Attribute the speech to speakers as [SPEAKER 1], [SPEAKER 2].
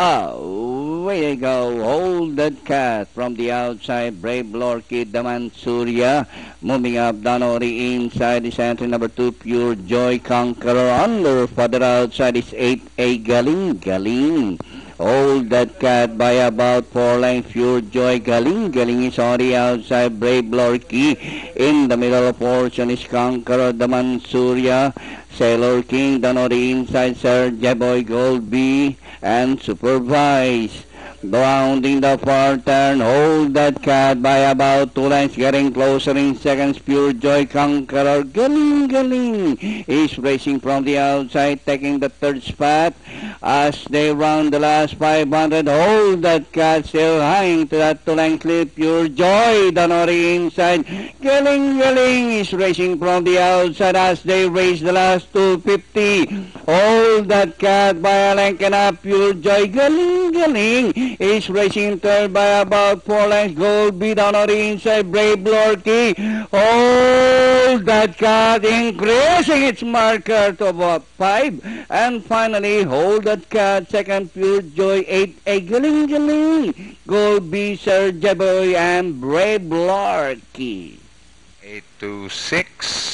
[SPEAKER 1] Away they go. Hold that cat from the outside. Brave Lorky Damansuria. Moving up. Danori inside is entry number 2. Pure Joy Conqueror. Under further outside is 8A Galing. Galing. Hold that cat by about 4 lengths. Pure Joy Galing. Galing is on the outside. Brave Lorky. In the middle of portion is Conqueror Damansuria. Sailor King, Danori inside, Sir Jeboy Gold B, and Supervise. Rounding the far turn, hold that cat by about 2 lengths, getting closer in seconds. Pure Joy Conqueror, Galing Galing is racing from the outside, taking the third spot as they round the last 500. Hold that cat, still hanging to that 2 length lead. Pure Joy, Danori inside, Galing Galing is racing from the outside as they race the last 250. Hold that cat by a length and up. Pure Joy, Galing Galing is racing third by about 4 lengths. Gold B down on the inside. Brave Lorky. Hold that cat, increasing its marker to about 5. And finally, hold that cat. Second, Pure Joy. 8A Galing Galing. Gold B, Sir Jeboy, and Brave Lorky.
[SPEAKER 2] 826.